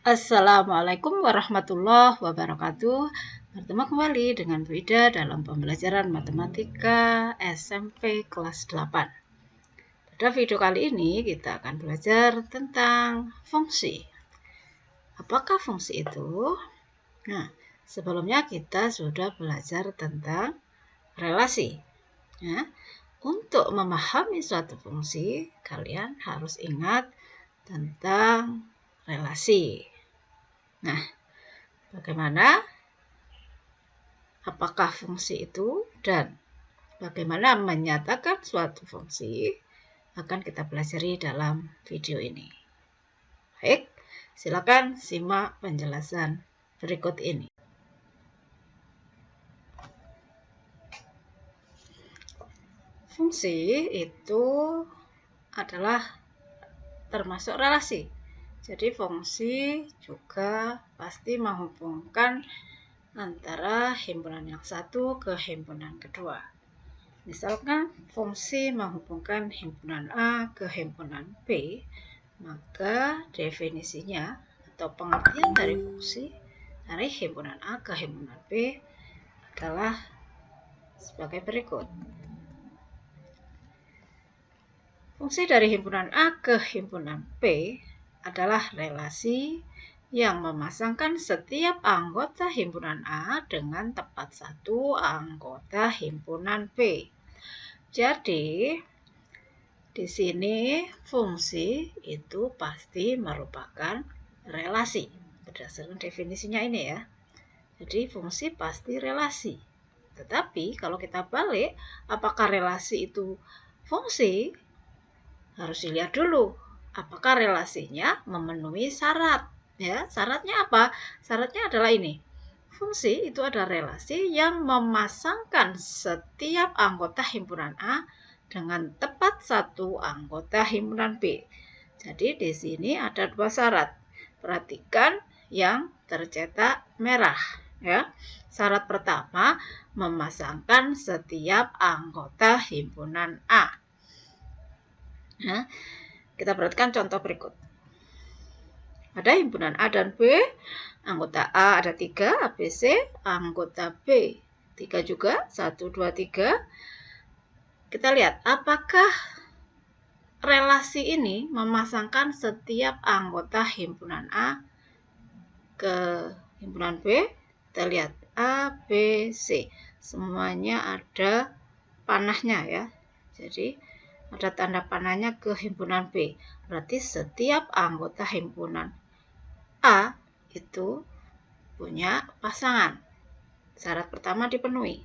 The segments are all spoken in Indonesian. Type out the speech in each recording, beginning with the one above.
Assalamualaikum warahmatullahi wabarakatuh. Bertemu kembali dengan Bu Ida dalam pembelajaran matematika SMP kelas 8. Pada video kali ini kita akan belajar tentang fungsi. Apakah fungsi itu? Nah, sebelumnya kita sudah belajar tentang relasi. Ya, untuk memahami suatu fungsi, kalian harus ingat tentang relasi. Nah, bagaimana? Apakah fungsi itu dan bagaimana menyatakan suatu fungsi akan kita pelajari dalam video ini. Baik, silakan simak penjelasan berikut ini. Fungsi itu adalah termasuk relasi. Jadi fungsi juga pasti menghubungkan antara himpunan yang satu ke himpunan kedua. Misalkan fungsi menghubungkan himpunan A ke himpunan B, maka definisinya atau pengertian dari fungsi dari himpunan A ke himpunan B adalah sebagai berikut. Fungsi dari himpunan A ke himpunan B adalah relasi yang memasangkan setiap anggota himpunan A dengan tepat satu anggota himpunan B. Jadi, di sini fungsi itu pasti merupakan relasi. Berdasarkan definisinya ini ya. Jadi, fungsi pasti relasi. Tetapi, kalau kita balik, apakah relasi itu fungsi? Harus dilihat dulu apakah relasinya memenuhi syarat. Ya, syaratnya apa? Syaratnya adalah ini. Fungsi itu adalah relasi yang memasangkan setiap anggota himpunan A dengan tepat satu anggota himpunan B. Jadi di sini ada dua syarat. Perhatikan yang tercetak merah. Ya, syarat pertama memasangkan setiap anggota himpunan A. Nah, kita perhatikan contoh berikut. Ada himpunan A dan B, anggota A ada 3, ABC, anggota B 3 juga, 1, 2, 3. Kita lihat, apakah relasi ini memasangkan setiap anggota himpunan A ke himpunan B? Kita lihat, A, B, C. Semuanya ada panahnya ya. Jadi, ada tanda panahnya ke himpunan B. Berarti setiap anggota himpunan A itu punya pasangan. Syarat pertama dipenuhi.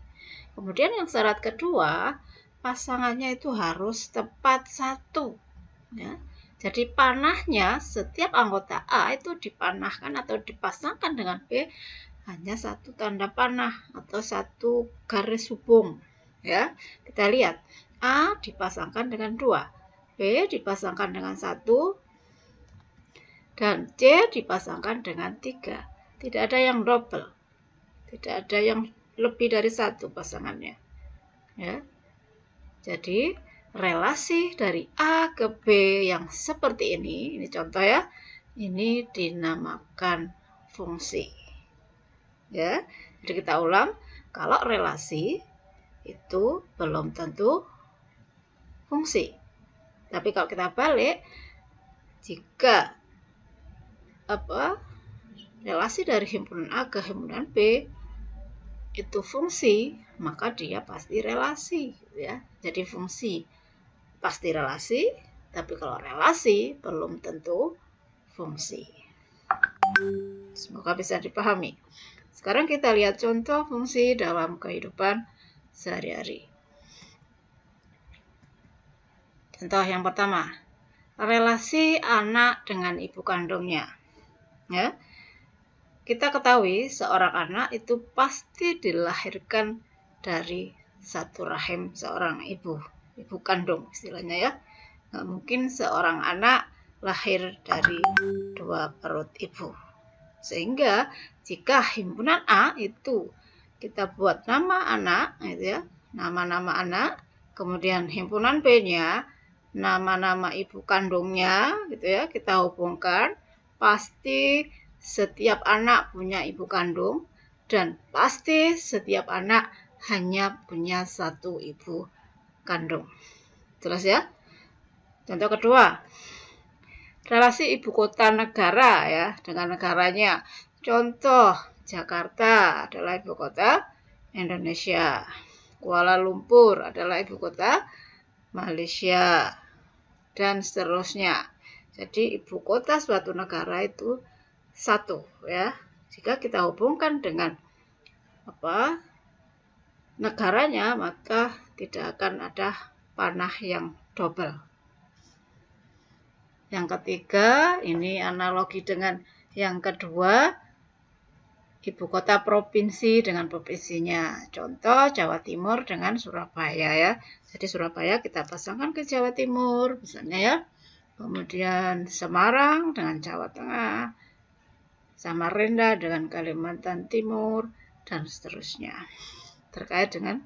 Kemudian yang syarat kedua, pasangannya itu harus tepat satu. Ya. Jadi panahnya setiap anggota A itu dipanahkan atau dipasangkan dengan B hanya satu tanda panah atau satu garis hubung. Ya, kita lihat. A dipasangkan dengan 2, B dipasangkan dengan 1, dan C dipasangkan dengan 3. Tidak ada yang double, tidak ada yang lebih dari 1 pasangannya. Ya. Jadi relasi dari A ke B yang seperti ini contoh ya, ini dinamakan fungsi. Ya, jadi kita ulang, kalau relasi itu belum tentu fungsi. Tapi kalau kita balik, jika relasi dari himpunan A ke himpunan B itu fungsi, maka dia pasti relasi ya. Jadi fungsi pasti relasi, tapi kalau relasi belum tentu fungsi. Semoga bisa dipahami. Sekarang kita lihat contoh fungsi dalam kehidupan sehari-hari. Contoh yang pertama, relasi anak dengan ibu kandungnya. Ya, kita ketahui seorang anak itu pasti dilahirkan dari satu rahim seorang ibu kandung istilahnya ya. Nggak mungkin seorang anak lahir dari dua perut ibu. Sehingga jika himpunan A itu kita buat nama anak, gitu ya, nama-nama anak, kemudian himpunan B-nya nama-nama ibu kandungnya, gitu ya, kita hubungkan, pasti setiap anak punya ibu kandung dan pasti setiap anak hanya punya satu ibu kandung. Jelas ya? Contoh kedua, relasi ibu kota negara ya dengan negaranya. Contoh, Jakarta adalah ibu kota Indonesia. Kuala Lumpur adalah ibu kota Malaysia dan seterusnya. Jadi ibu kota suatu negara itu satu ya. Jika kita hubungkan dengan negaranya, maka tidak akan ada panah yang double. Yang ketiga, ini analogi dengan yang kedua, ibu kota provinsi dengan provinsinya. Contoh Jawa Timur dengan Surabaya ya. Jadi Surabaya kita pasangkan ke Jawa Timur misalnya ya. Kemudian Semarang dengan Jawa Tengah, Samarinda dengan Kalimantan Timur dan seterusnya. Terkait dengan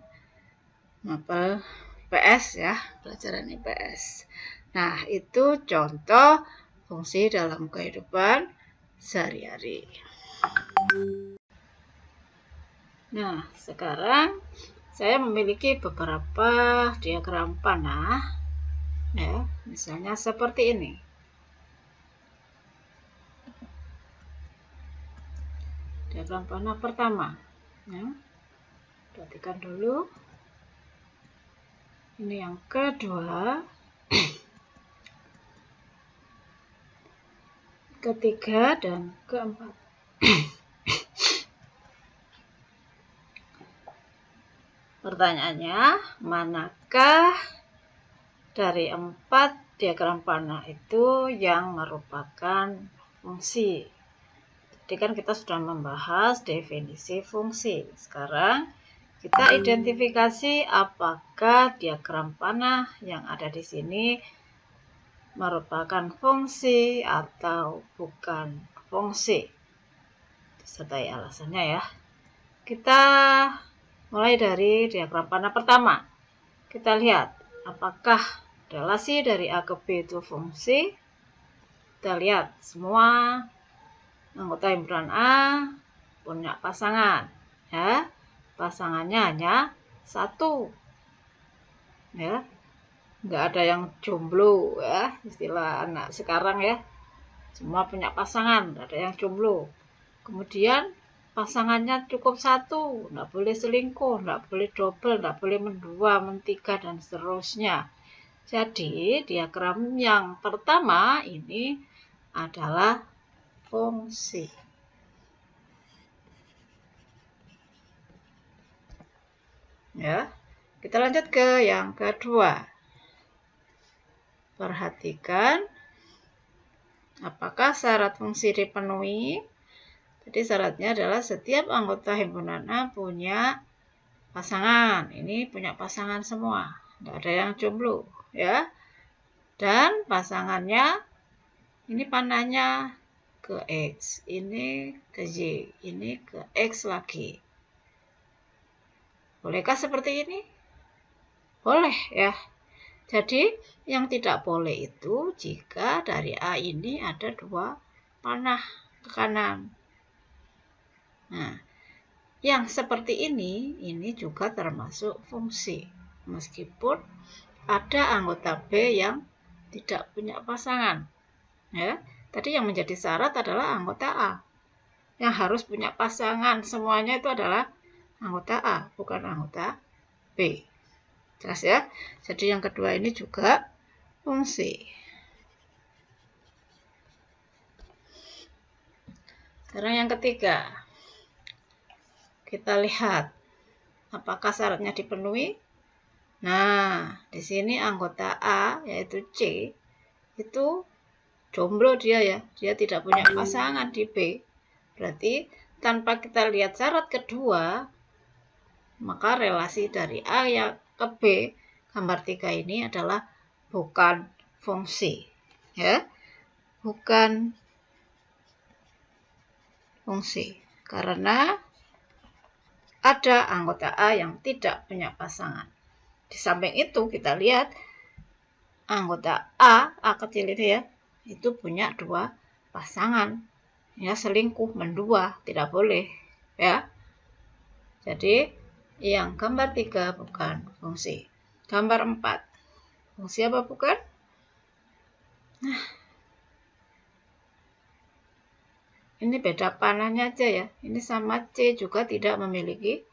mapel IPS ya, pelajaran IPS. Nah, itu contoh fungsi dalam kehidupan sehari-hari. Nah, sekarang saya memiliki beberapa diagram panah, ya, misalnya seperti ini. Diagram panah pertama, ya. Perhatikan dulu. Ini yang kedua. Ketiga dan keempat. Pertanyaannya, manakah dari 4 diagram panah itu yang merupakan fungsi? Jadi kan kita sudah membahas definisi fungsi. Sekarang kita identifikasi apakah diagram panah yang ada di sini merupakan fungsi atau bukan fungsi. Sertai alasannya ya. Kita mulai dari diagram panah pertama. Kita lihat apakah relasi dari A ke B itu fungsi. Kita lihat semua anggota himpunan A punya pasangan. Ya, pasangannya hanya satu. Ya. Nggak ada yang jomblo ya, istilah anak sekarang ya. Semua punya pasangan, nggak ada yang jomblo. Kemudian pasangannya cukup satu, nggak boleh selingkuh, nggak boleh double, nggak boleh mendua, mentiga, dan seterusnya. Jadi diagram yang pertama ini adalah fungsi. Ya, kita lanjut ke yang kedua. Perhatikan apakah syarat fungsi dipenuhi. Jadi syaratnya adalah setiap anggota himpunan A punya pasangan. Ini punya pasangan semua, tidak ada yang jomblo ya. Dan pasangannya ini panahnya ke X, ini ke Y, ini ke X lagi. Bolehkah seperti ini? Boleh ya. Jadi yang tidak boleh itu jika dari A ini ada 2 panah ke kanan. Nah, yang seperti ini juga termasuk fungsi. Meskipun ada anggota B yang tidak punya pasangan. Ya, tadi yang menjadi syarat adalah anggota A. Yang harus punya pasangan semuanya itu adalah anggota A, bukan anggota B. Jelas ya? Jadi yang kedua ini juga fungsi. Sekarang yang ketiga. Kita lihat apakah syaratnya dipenuhi. Nah, di sini anggota A yaitu C itu jomblo dia ya. Dia tidak punya pasangan di B. Berarti tanpa kita lihat syarat kedua, maka relasi dari A yang ke B, gambar 3 ini adalah bukan fungsi, ya, bukan fungsi. Karena ada anggota A yang tidak punya pasangan. Di samping itu kita lihat anggota A kecil ini ya, itu punya 2 pasangan. Ya, selingkuh, mendua, tidak boleh, ya. Jadi yang gambar 3 bukan fungsi. Gambar 4. Fungsi apa bukan? Nah, ini beda panahnya aja ya. Ini sama C juga tidak memiliki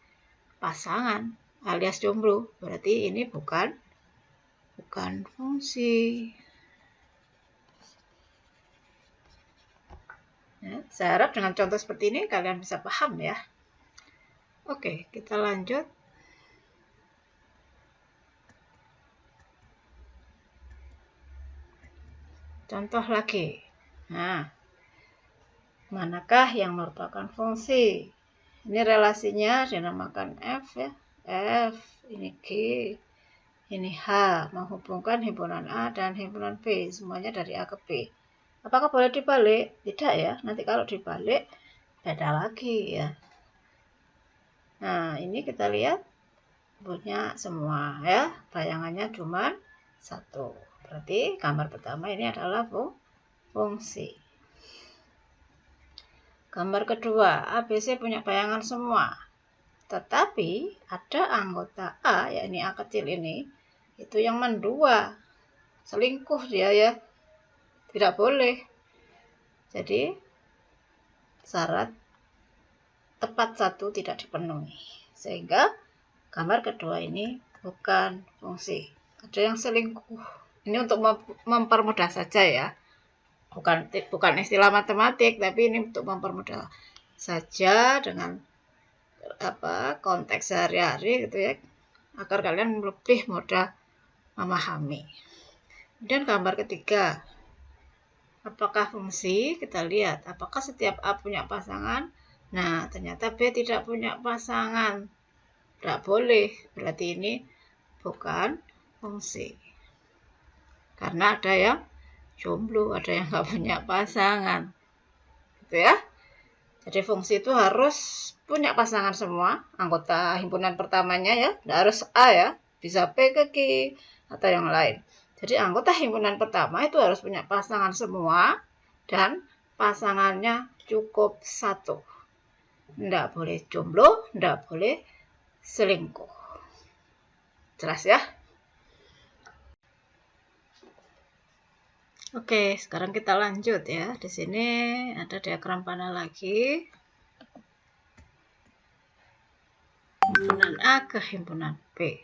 pasangan alias jomblo. Berarti ini bukan fungsi. Ya, saya harap dengan contoh seperti ini kalian bisa paham ya. Oke, kita lanjut. Contoh lagi. Nah, manakah yang merupakan fungsi? Ini relasinya dinamakan F ya. F, ini G, ini H. Menghubungkan himpunan A dan himpunan B. Semuanya dari A ke B. Apakah boleh dibalik? Tidak ya. Nanti kalau dibalik, beda lagi ya. Nah, ini kita lihat punya semua ya. Bayangannya cuma 1. Berarti gambar pertama ini adalah fungsi. Gambar kedua, ABC punya bayangan semua. Tetapi ada anggota A, yakni A kecil ini, itu yang mendua. Selingkuh dia ya. Tidak boleh. Jadi syarat tepat 1 tidak dipenuhi. Sehingga gambar kedua ini bukan fungsi. Ada yang selingkuh. Ini untuk mempermudah saja ya. Bukan istilah matematik, tapi ini untuk mempermudah saja dengan konteks sehari-hari gitu ya, agar kalian lebih mudah memahami. Kemudian gambar ketiga, apakah fungsi? Kita lihat apakah setiap A punya pasangan. Nah, ternyata B tidak punya pasangan. Tidak boleh, berarti ini bukan fungsi. Karena ada yang jomblo, ada yang nggak punya pasangan. Gitu ya. Jadi fungsi itu harus punya pasangan semua, anggota himpunan pertamanya ya. Tidak harus A ya, bisa P ke Q atau yang lain. Jadi anggota himpunan pertama itu harus punya pasangan semua dan pasangannya cukup 1. Tidak boleh jomblo, tidak boleh selingkuh. Jelas ya? Oke, sekarang kita lanjut ya. Di sini ada diagram panah lagi. Himpunan A ke himpunan B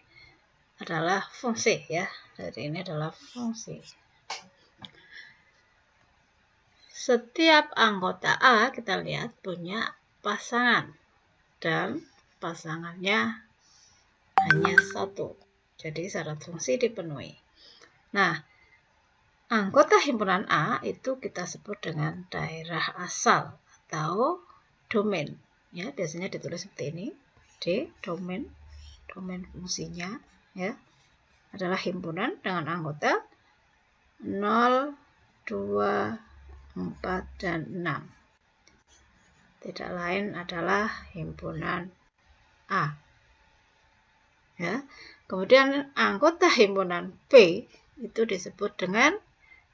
adalah fungsi ya. Jadi ini adalah fungsi. Setiap anggota A kita lihat punya pasangan dan pasangannya hanya 1. Jadi syarat fungsi dipenuhi. Nah, anggota himpunan A itu kita sebut dengan daerah asal atau domain. Ya, biasanya ditulis seperti ini. D, domain fungsinya ya adalah himpunan dengan anggota 0, 2, 4, dan 6. Tidak lain adalah himpunan A. Ya. Kemudian anggota himpunan B itu disebut dengan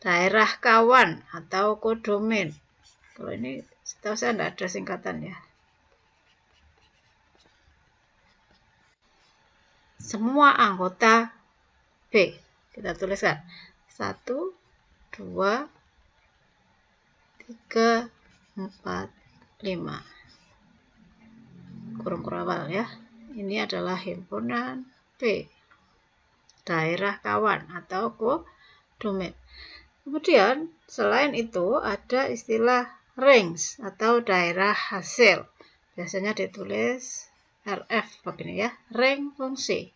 daerah kawan atau kodomain. Kalau ini setahu saya tidak ada singkatan ya. Semua anggota B kita tuliskan 1, 2, 3, 4, 5. Kurung kurawal ya. Ini adalah himpunan B, daerah kawan atau kodomain. Kemudian selain itu ada istilah range atau daerah hasil. Biasanya ditulis RF begini ya, range fungsi.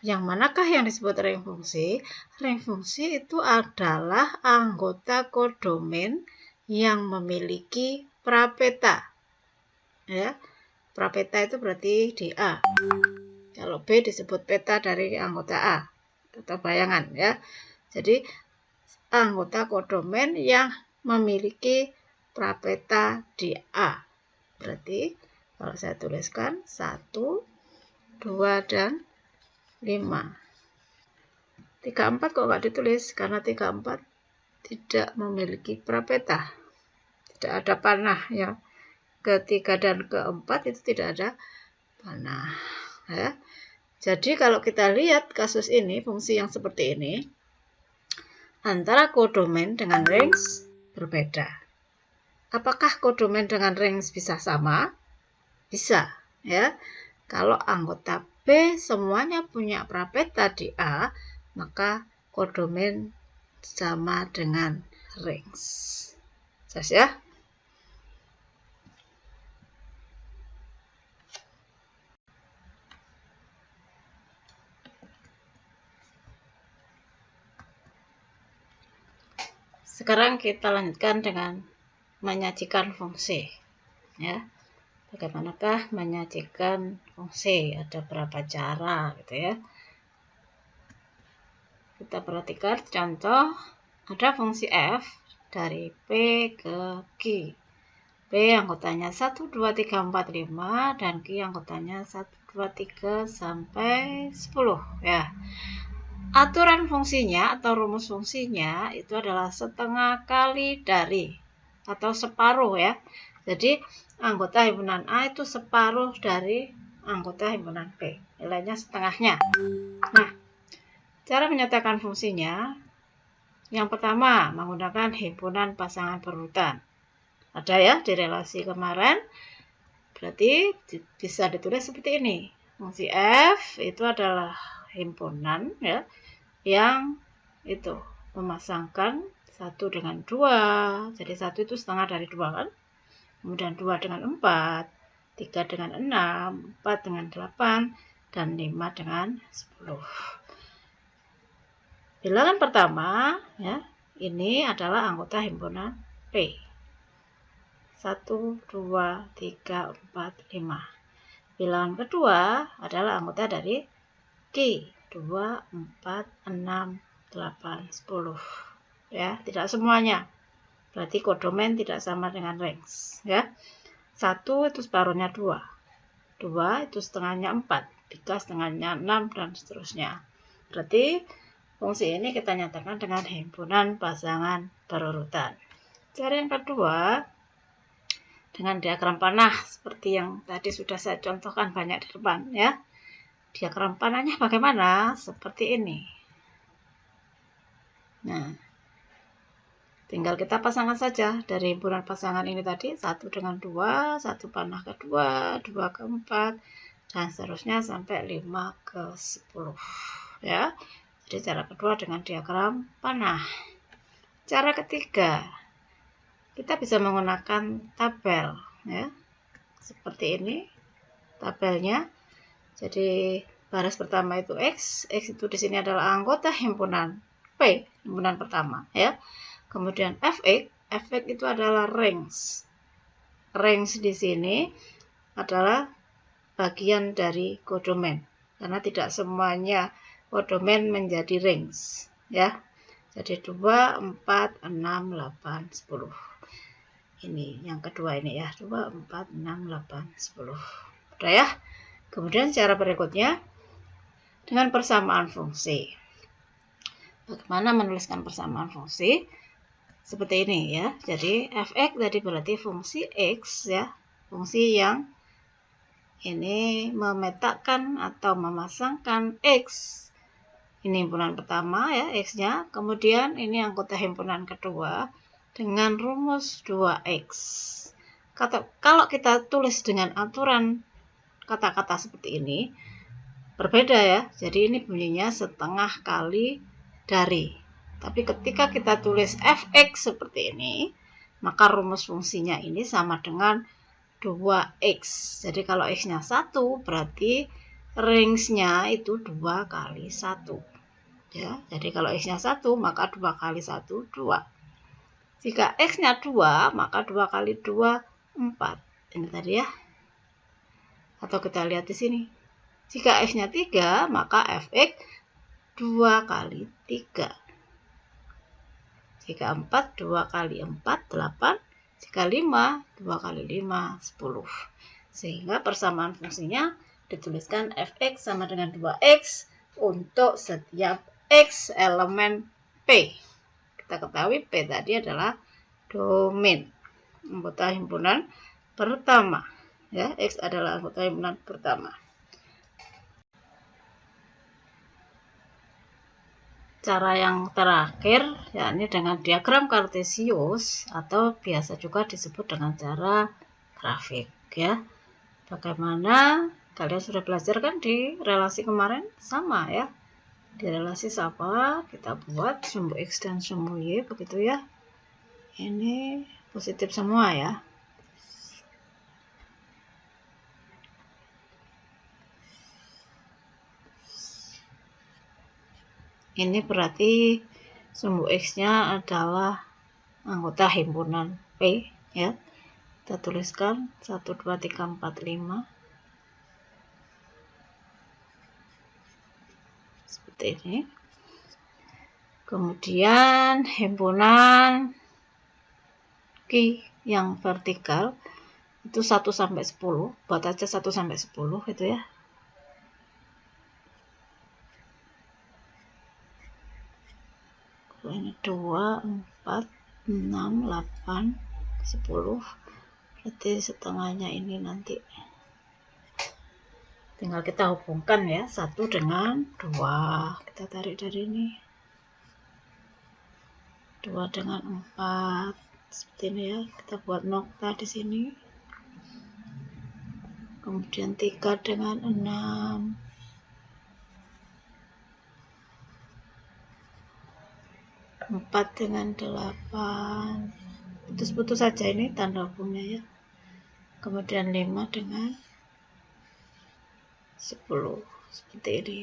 Yang manakah yang disebut range fungsi? Range fungsi itu adalah anggota kodomain yang memiliki prapeta. Ya, prapeta itu berarti di A. Kalau B disebut peta dari anggota A atau bayangan ya. Jadi anggota kodomen yang memiliki prapeta di A. Berarti kalau saya tuliskan 1, 2, dan 5. 3, 4 kok nggak ditulis? Karena 3, 4 tidak memiliki prapeta. Tidak ada panah ya. Ke-3 dan ke-4 itu tidak ada panah. Ya. Jadi kalau kita lihat kasus ini, fungsi yang seperti ini, antara kodomen dengan range berbeda. Apakah kodomen dengan range bisa sama? Bisa, ya. Kalau anggota B semuanya punya prapeta di A, maka kodomen sama dengan range. Jelas ya? Sekarang kita lanjutkan dengan menyajikan fungsi. Ya, bagaimanakah menyajikan fungsi? Ada berapa cara, gitu ya? Kita perhatikan contoh, ada fungsi f dari P ke Q. P anggotanya 1, 2, 3, 4, 5, dan Q anggotanya 1, 2, 3, sampai 10. Ya. Aturan fungsinya atau rumus fungsinya itu adalah setengah kali dari atau separuh ya. Jadi anggota himpunan A itu separuh dari anggota himpunan B. Nilainya setengahnya. Nah, cara menyatakan fungsinya, yang pertama menggunakan himpunan pasangan berurutan. Ada ya di relasi kemarin, berarti bisa ditulis seperti ini. Fungsi F itu adalah himpunan ya, yang itu memasangkan 1 dengan 2. Jadi 1 itu setengah dari 2 kan. Kemudian 2 dengan 4, 3 dengan 6, 4 dengan 8, dan 5 dengan 10. Bilangan pertama ya, ini adalah anggota himpunan P. 1, 2, 3, 4, 5. Bilangan kedua adalah anggota dari Q. 2, 4, 6, 8, 10. Ya, tidak semuanya. Berarti kodomen tidak sama dengan range. Ya. 1 itu separuhnya 2. 2 itu setengahnya 4. 3 setengahnya 6, dan seterusnya. Berarti fungsi ini kita nyatakan dengan himpunan pasangan berurutan. Cara yang kedua, dengan diagram panah seperti yang tadi sudah saya contohkan banyak di depan ya. Diagram panahnya bagaimana? Seperti ini. Nah, tinggal kita pasangkan saja dari himpunan pasangan ini tadi, 1 dengan 2, 1 panah kedua, 2 ke 4, dan seterusnya sampai 5 ke 10. Ya. Jadi cara kedua dengan diagram panah. Cara ketiga, kita bisa menggunakan tabel ya. Seperti ini tabelnya. Jadi baris pertama itu X itu di sini adalah anggota himpunan P, himpunan pertama ya. Kemudian Fx itu adalah range. Range di sini adalah bagian dari kodomen, karena tidak semuanya kodomen menjadi range ya. Jadi 2, 4, 6, 8, 10. Ini yang kedua ini ya, 2, 4, 6, 8, 10. Udah ya. Kemudian cara berikutnya dengan persamaan fungsi. Bagaimana menuliskan persamaan fungsi? Seperti ini ya. Jadi fx tadi berarti fungsi x ya. Fungsi yang ini memetakan atau memasangkan x. Ini himpunan pertama ya, x-nya. Kemudian ini anggota himpunan kedua dengan rumus 2x. Kalau kita tulis dengan aturan kata-kata seperti ini, berbeda ya. Jadi ini bunyinya setengah kali dari. Tapi ketika kita tulis fx seperti ini, maka rumus fungsinya ini sama dengan 2x. Jadi kalau x-nya 1, berarti range-nya itu 2 kali 1. Ya, jadi kalau x-nya 1, maka 2 kali 1, 2. Jika x-nya 2, maka 2 kali 2, 4. Ini tadi ya. Atau kita lihat di sini. Jika x-nya 3, maka fx 2 kali 3. Jika 4, 2 kali 4, 8. Jika 5, 2 kali 5, 10. Sehingga persamaan fungsinya dituliskan fx sama dengan 2x untuk setiap x elemen P. Kita ketahui P tadi adalah domain anggota himpunan pertama. Ya, X adalah anggota himpunan pertama. Cara yang terakhir, yakni dengan diagram kartesius atau biasa juga disebut dengan cara grafik, ya. Bagaimana kalian sudah belajar kan di relasi kemarin? Sama ya. Di relasi apa? Kita buat sumbu X dan sumbu Y, begitu ya. Ini positif semua ya. Ini berarti sumbu X-nya adalah anggota himpunan P, ya. Kita tuliskan 1, 2, 3, 4, 5. Seperti ini. Kemudian himpunan Q yang vertikal itu 1 sampai 10. Buat aja 1 sampai 10 gitu ya. Ini 2, 4, 6, 8, 10. Berarti setengahnya ini nanti. Tinggal kita hubungkan ya, 1 dengan 2. Kita tarik dari ini. 2 dengan 4. Seperti ini ya. Kita buat nokta di sini. Kemudian 3 dengan 6. 4 dengan 8. Putus-putus saja ini tanda hubungnya ya. Kemudian 5 dengan 10. Seperti ini.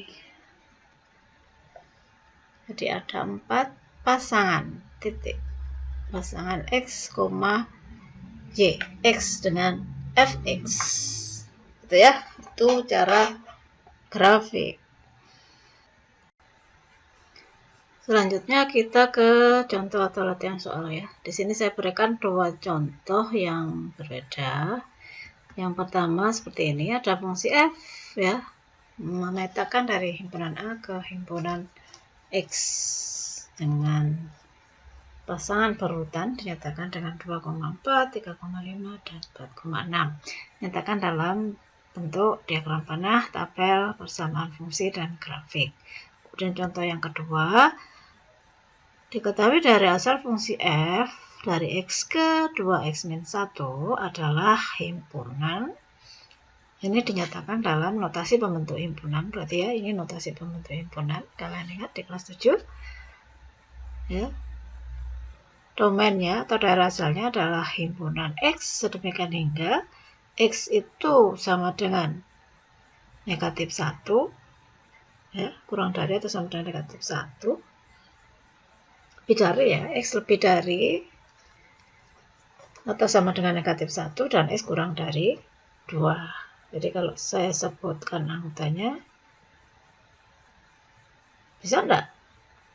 Jadi ada 4 pasangan titik. Pasangan X, Y. X dengan Fx. Gitu ya. Itu cara grafik. Selanjutnya kita ke contoh atau latihan soal ya. Di sini saya berikan 2 contoh yang berbeda. Yang pertama seperti ini, ada fungsi f ya, memetakan dari himpunan A ke himpunan X dengan pasangan berurutan dinyatakan dengan 2,4, 3,5 dan 4,6. Nyatakan dalam bentuk diagram panah, tabel, persamaan fungsi dan grafik. Kemudian contoh yang kedua, diketahui dari asal fungsi f dari x ke 2x-1 adalah himpunan. Ini dinyatakan dalam notasi pembentuk himpunan. Berarti ya, ini notasi pembentuk himpunan. Kalian ingat di kelas 7. Ya. Domainnya atau daerah asalnya adalah himpunan x, sedemikian hingga x itu sama dengan negatif 1. Ya, kurang dari atau sama dengan negatif 1. Lebih dari ya, X lebih dari atau sama dengan negatif 1 dan X kurang dari 2. Jadi kalau saya sebutkan anggotanya, bisa enggak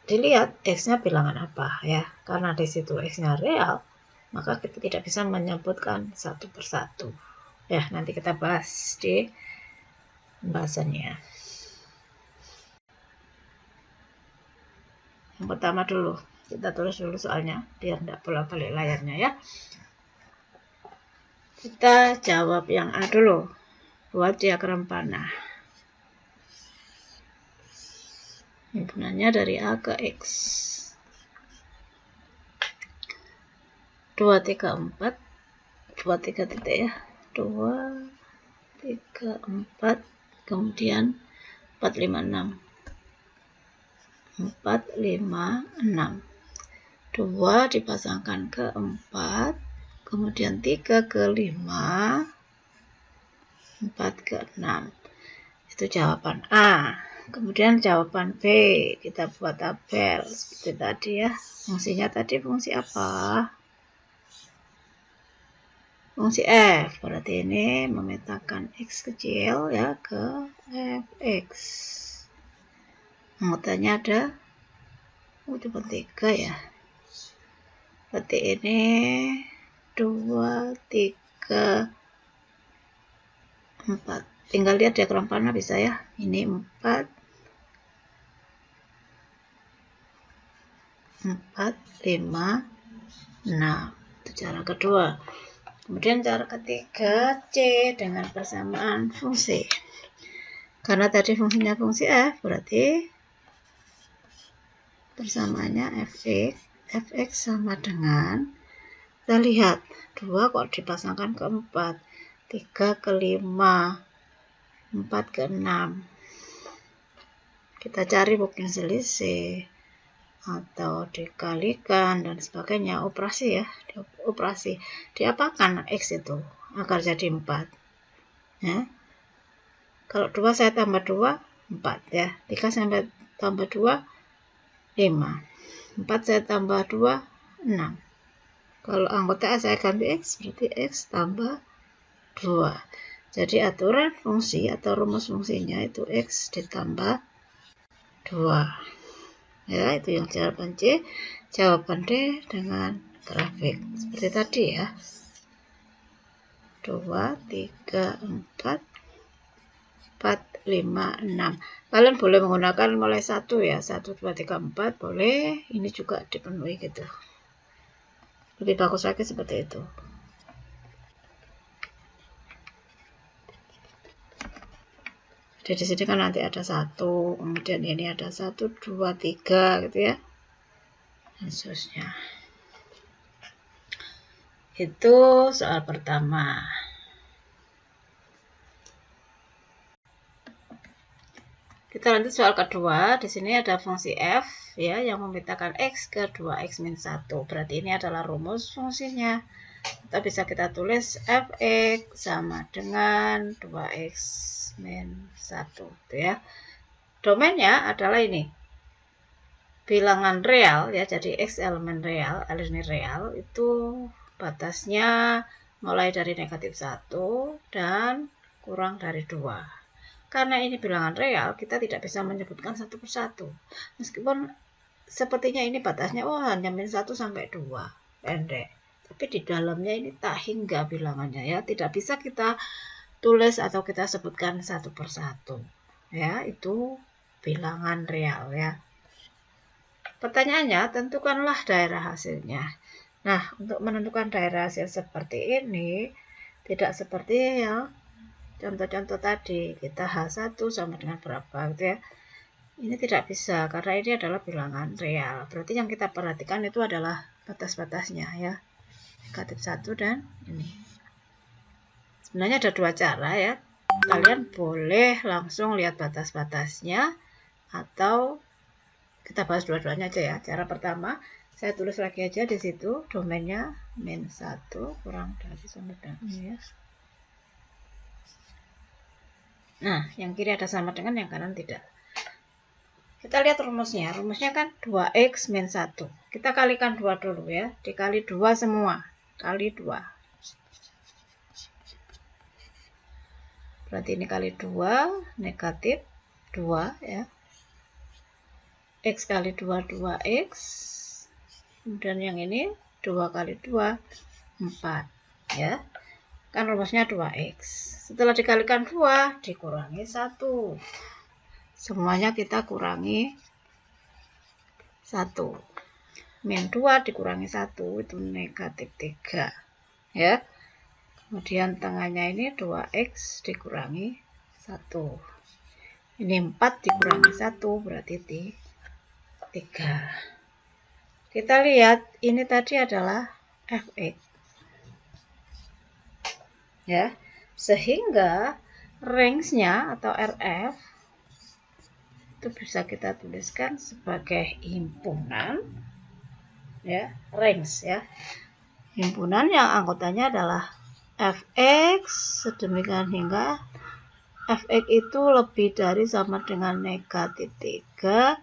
dilihat X-nya bilangan apa ya? Karena di situ X-nya real, maka kita tidak bisa menyebutkan satu persatu. Ya, nanti kita bahas di pembahasannya. Yang pertama dulu, kita tulis dulu soalnya, biar tidak bolak-balik layarnya ya. Kita jawab yang A dulu. Buat diagram panah. Himpunannya dari A ke X. 2, 3, 4. 2, 3 titik ya. 2, 3, 4. Kemudian 4, 5, 6. 4, 5, 6. 2 dipasangkan ke 4. Kemudian 3 ke 5. 4 ke 6. Itu jawaban A. Kemudian jawaban B. Kita buat tabel. Seperti tadi ya. Fungsinya tadi fungsi apa? Fungsi F. Berarti ini memetakan X kecil ya ke Fx. Anggotanya ada cuma 3 ya. Berarti ini 2, 3, 4. Tinggal lihat diagram panah bisa ya. Ini 4, 5, 6. Itu cara kedua. Kemudian cara ketiga, C dengan persamaan fungsi. Karena tadi fungsinya fungsi f, berarti persamaannya fx sama dengan, kita lihat 2 kok dipasangkan ke 4, 3 ke 5, 4 ke 6. Kita cari mungkin selisih atau dikalikan dan sebagainya, operasi ya, operasi diapakan x itu agar jadi 4 ya. Kalau 2 saya tambah 2, 4 ya. 3 saya tambah 2, 5. 4 saya tambah 2, 6. Kalau anggota A saya ganti x, berarti x tambah 2. Jadi aturan fungsi atau rumus fungsinya itu x ditambah 2. Ya, itu yang jawaban C. Jawaban D dengan grafik seperti tadi ya. 2, 3, 4, 4, 5, 6. Kalian boleh menggunakan mulai 1 ya. 1, 2, 3, 4 boleh. Ini juga dipenuhi gitu. Lebih bagus lagi seperti itu. Jadi di sini kan nanti ada 1, kemudian ini ada 1, 2, 3 gitu ya. Dan seterusnya. Itu soal pertama. Kita lanjut soal kedua. Di sini ada fungsi f ya yang memintakan x ke 2x min 1. Berarti ini adalah rumus fungsinya. Atau bisa kita tulis fx sama dengan 2x min 1 gitu ya. Domainnya adalah ini. Bilangan real ya, jadi x elemen real, ini real, itu batasnya mulai dari negatif 1 dan kurang dari 2. Karena ini bilangan real, kita tidak bisa menyebutkan satu persatu. Meskipun sepertinya ini batasnya hanya min 1 sampai 2, pendek. Tapi di dalamnya ini tak hingga bilangannya ya, tidak bisa kita tulis atau kita sebutkan satu persatu. Ya, itu bilangan real ya. Pertanyaannya, tentukanlah daerah hasilnya. Nah, untuk menentukan daerah hasil seperti ini, tidak seperti yang contoh-contoh tadi, kita H1 sama dengan berapa gitu ya. Ini tidak bisa, karena ini adalah bilangan real. Berarti yang kita perhatikan itu adalah batas-batasnya ya. Negatif 1 dan ini. Sebenarnya ada dua cara ya. Kalian boleh langsung lihat batas-batasnya, atau kita bahas dua-duanya aja ya. Cara pertama, saya tulis lagi aja di situ, domainnya min 1 kurang dari sama dengan ini ya. Nah, yang kiri ada sama dengan, yang kanan tidak. Kita lihat rumusnya. Rumusnya kan 2x min 1. Kita kalikan 2 dulu ya. Dikali 2 semua. Kali 2. Berarti ini kali 2, negatif 2 ya. X kali 2, 2x. Kemudian yang ini 2 kali 2, 4. Ya. Kan rumusnya 2x. Setelah dikalikan 2, dikurangi 1. Semuanya kita kurangi 1. Min 2 dikurangi 1, itu negatif 3. Ya. Kemudian tengahnya ini 2x dikurangi 1. Ini 4 dikurangi 1, berarti 3. Kita lihat, ini tadi adalah fx. Ya, sehingga range-nya atau RF itu bisa kita tuliskan sebagai himpunan ya, range ya. Himpunan yang anggotanya adalah fx sedemikian hingga fx itu lebih dari sama dengan negatif 3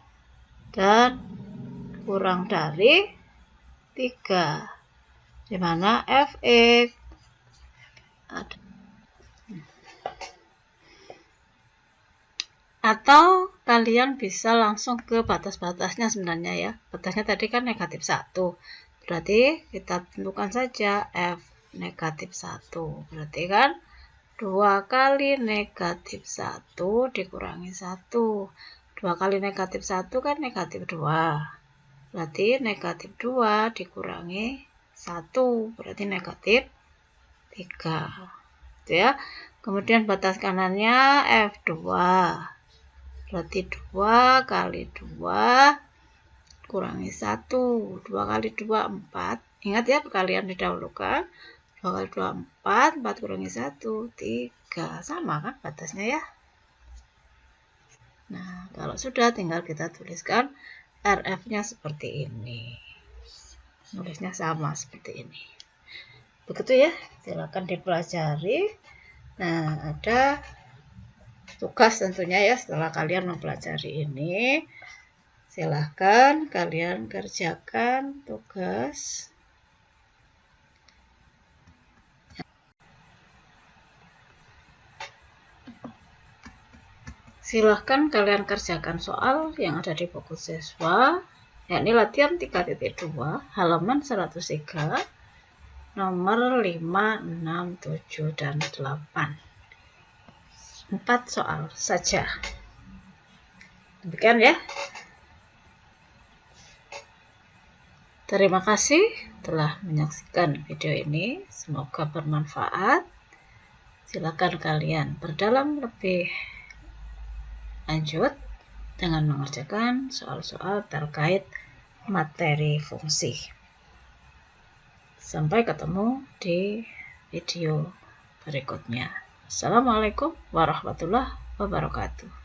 dan kurang dari 3, di mana fx ada. Atau kalian bisa langsung ke batas-batasnya sebenarnya ya. Batasnya tadi kan negatif 1. Berarti kita tentukan saja F negatif 1. Berarti kan 2 kali negatif 1 dikurangi 1. 2 kali negatif 1 kan negatif 2. Berarti negatif 2 dikurangi 1. Berarti negatif 3. Gitu ya. Kemudian batas kanannya F2. Berarti 2 kali 2 kurangi 1. 2 kali 2, 4. Ingat ya, perkalian didahulukan. 2 kali 2, 4. 4 kurangi 1, 3. Sama kan batasnya ya. Nah, kalau sudah tinggal kita tuliskan RF-nya seperti ini. Nulisnya sama seperti ini. Begitu ya, silakan dipelajari. Nah, ada tugas tentunya ya setelah kalian mempelajari ini. Silahkan kalian kerjakan tugas. Silahkan kalian kerjakan soal yang ada di buku siswa, yakni latihan 3.2, halaman 103, nomor 5, 6, 7, dan 8. 4 soal saja. Demikian ya. Terima kasih telah menyaksikan video ini. Semoga bermanfaat. Silakan kalian berdalam lebih lanjut dengan mengerjakan soal-soal terkait materi fungsi. Sampai ketemu di video berikutnya. Assalamualaikum warahmatullahi wabarakatuh.